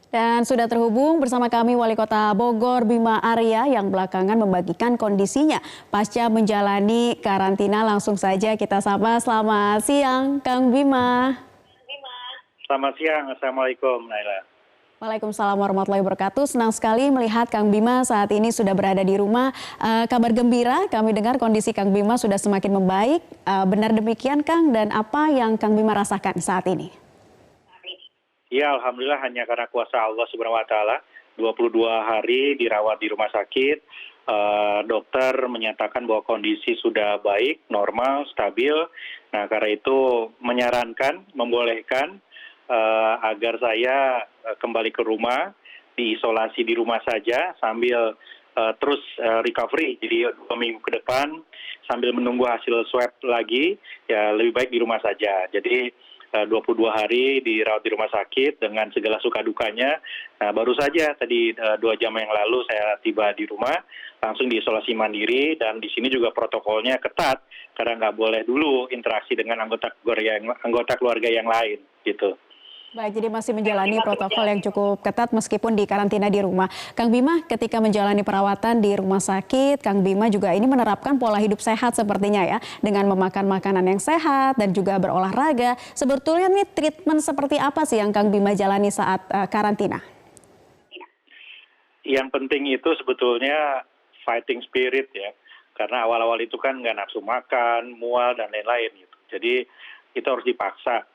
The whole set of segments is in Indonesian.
Dan sudah terhubung bersama kami Wali Kota Bogor Bima Arya yang belakangan membagikan kondisinya pasca menjalani karantina. Langsung saja kita sapa, selamat siang Kang Bima. Selamat siang, Assalamualaikum Naila. Waalaikumsalam warahmatullahi wabarakatuh. Senang sekali melihat Kang Bima saat ini sudah berada di rumah. Kabar gembira, kami dengar kondisi Kang Bima sudah semakin membaik. Benar demikian Kang, dan apa yang Kang Bima rasakan saat ini? Ya, alhamdulillah hanya karena kuasa Allah Subhanahu wa taala, 22 hari dirawat di rumah sakit. Dokter menyatakan bahwa kondisi sudah baik, normal, stabil. Nah, karena itu menyarankan, membolehkan agar saya kembali ke rumah, diisolasi di rumah saja sambil terus recovery. Jadi 2 minggu ke depan sambil menunggu hasil swab lagi, ya lebih baik di rumah saja. Jadi 22 hari dirawat di rumah sakit dengan segala suka dukanya. Nah, baru saja tadi 2 jam yang lalu saya tiba di rumah, langsung diisolasi mandiri, dan di sini juga protokolnya ketat karena nggak boleh dulu interaksi dengan anggota keluarga yang lain gitu. Baik, jadi masih menjalani protokol yang cukup ketat meskipun di karantina di rumah. Kang Bima, ketika menjalani perawatan di rumah sakit, Kang Bima juga ini menerapkan pola hidup sehat sepertinya ya, dengan memakan makanan yang sehat dan juga berolahraga. Sebetulnya nih treatment seperti apa sih yang Kang Bima jalani saat karantina? Yang penting itu sebetulnya fighting spirit ya, karena awal-awal itu kan nggak nafsu makan, mual dan lain-lain gitu. Jadi itu harus dipaksa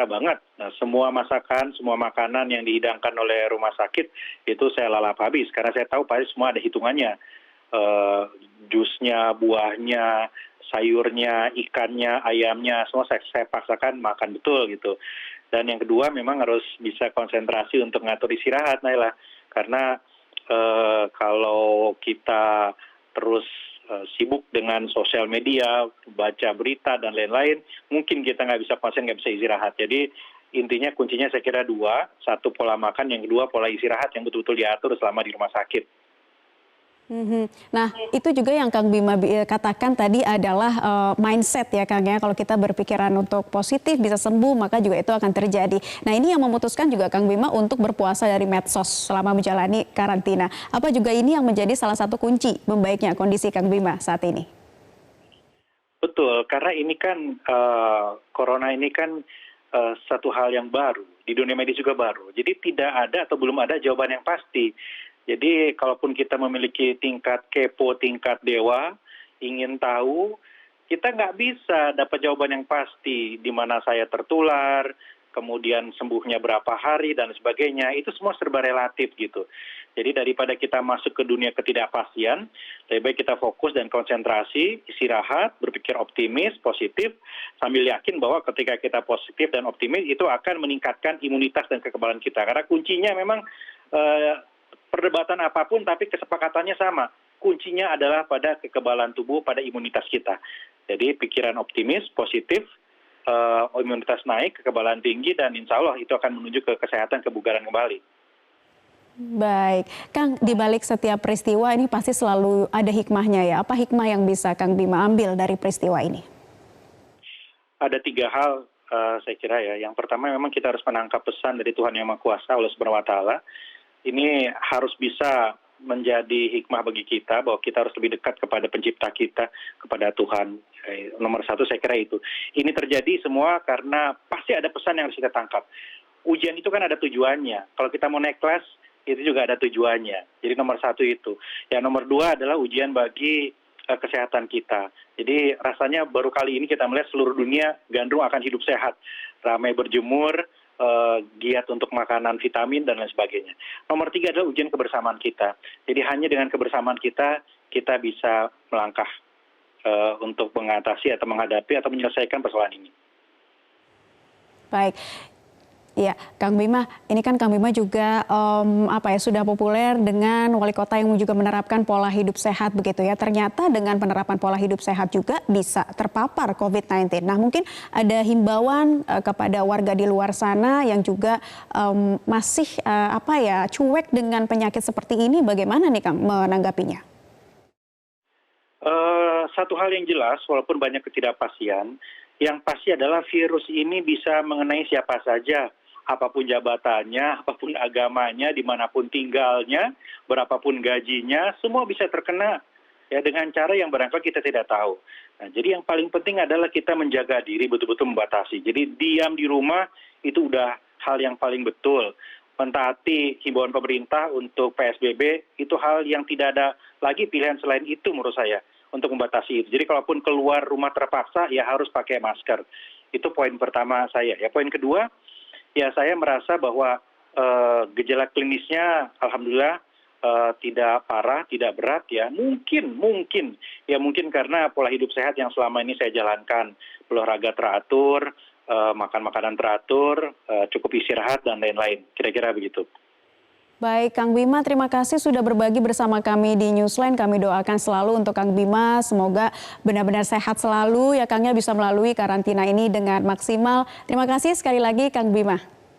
banget. Nah, semua masakan, semua makanan yang dihidangkan oleh rumah sakit itu saya lalap habis karena saya tahu pasti semua ada hitungannya. Jusnya, buahnya, sayurnya, ikannya, ayamnya, semua saya paksakan makan betul gitu. Dan yang kedua memang harus bisa konsentrasi untuk ngatur istirahat, Naila. Karena kalau kita terus sibuk dengan sosial media, baca berita dan lain-lain, mungkin kita nggak bisa konsen, nggak bisa istirahat. Jadi intinya kuncinya saya kira 2, 1 pola makan, yang kedua pola istirahat yang betul-betul diatur selama di rumah sakit. Nah, itu juga yang Kang Bima katakan tadi adalah mindset ya Kang ya. Kalau kita berpikiran untuk positif bisa sembuh, maka juga itu akan terjadi. Nah, ini yang memutuskan juga Kang Bima untuk berpuasa dari medsos selama menjalani karantina. Apa juga ini yang menjadi salah satu kunci membaiknya kondisi Kang Bima saat ini? Betul, karena ini kan corona ini kan satu hal yang baru, di dunia medis juga baru. Jadi tidak ada atau belum ada jawaban yang pasti. Jadi kalaupun kita memiliki tingkat kepo, tingkat dewa, ingin tahu, kita nggak bisa dapat jawaban yang pasti di mana saya tertular, kemudian sembuhnya berapa hari dan sebagainya. Itu semua serba relatif gitu. Jadi daripada kita masuk ke dunia ketidakpastian, lebih baik kita fokus dan konsentrasi, istirahat, berpikir optimis, positif, sambil yakin bahwa ketika kita positif dan optimis itu akan meningkatkan imunitas dan kekebalan kita. Karena kuncinya memang perdebatan apapun tapi kesepakatannya sama. Kuncinya adalah pada kekebalan tubuh, pada imunitas kita. Jadi pikiran optimis, positif, imunitas naik, kekebalan tinggi, dan insya Allah itu akan menuju ke kesehatan, kebugaran kembali. Baik, Kang, di balik setiap peristiwa ini pasti selalu ada hikmahnya ya. Apa hikmah yang bisa Kang Bima ambil dari peristiwa ini? Ada 3 hal saya kira ya. Yang pertama memang kita harus menangkap pesan dari Tuhan Yang Maha Kuasa, Allah Subhanahu wa taala. Ini harus bisa menjadi hikmah bagi kita bahwa kita harus lebih dekat kepada pencipta kita, kepada Tuhan. Nomor 1 saya kira itu. Ini terjadi semua karena pasti ada pesan yang harus kita tangkap. Ujian itu kan ada tujuannya. Kalau kita mau naik kelas, itu juga ada tujuannya. Jadi nomor 1 itu. Yang nomor 2 adalah ujian bagi kesehatan kita. Jadi rasanya baru kali ini kita melihat seluruh dunia gandrung akan hidup sehat. Ramai berjemur, giat untuk makanan vitamin dan lain sebagainya. Nomor 3 adalah ujian kebersamaan kita. Jadi hanya dengan kebersamaan kita bisa melangkah untuk mengatasi atau menghadapi atau menyelesaikan persoalan ini. Baik. Ya, Kang Bima, ini kan Kang Bima juga sudah populer dengan wali kota yang juga menerapkan pola hidup sehat begitu ya. Ternyata dengan penerapan pola hidup sehat juga bisa terpapar COVID-19. Nah, mungkin ada himbauan kepada warga di luar sana yang juga masih cuek dengan penyakit seperti ini. Bagaimana nih Kang menanggapinya? Satu hal yang jelas, walaupun banyak ketidakpastian, yang pasti adalah virus ini bisa mengenai siapa saja, apapun jabatannya, apapun agamanya, dimanapun tinggalnya, berapapun gajinya, semua bisa terkena ya dengan cara yang barangkali kita tidak tahu. Nah, jadi yang paling penting adalah kita menjaga diri, betul-betul membatasi. Jadi diam di rumah itu udah hal yang paling betul. Mentaati himbauan pemerintah untuk PSBB itu hal yang tidak ada lagi pilihan selain itu menurut saya untuk membatasi itu. Jadi kalaupun keluar rumah terpaksa ya harus pakai masker. Itu poin pertama saya. Ya, poin kedua, ya saya merasa bahwa gejala klinisnya alhamdulillah tidak parah, tidak berat ya. Mungkin karena pola hidup sehat yang selama ini saya jalankan, olahraga teratur, makan makanan teratur, cukup istirahat dan lain-lain. Kira-kira begitu. Baik, Kang Bima, terima kasih sudah berbagi bersama kami di Newsline. Kami doakan selalu untuk Kang Bima, semoga benar-benar sehat selalu ya Kangnya, bisa melalui karantina ini dengan maksimal. Terima kasih sekali lagi Kang Bima.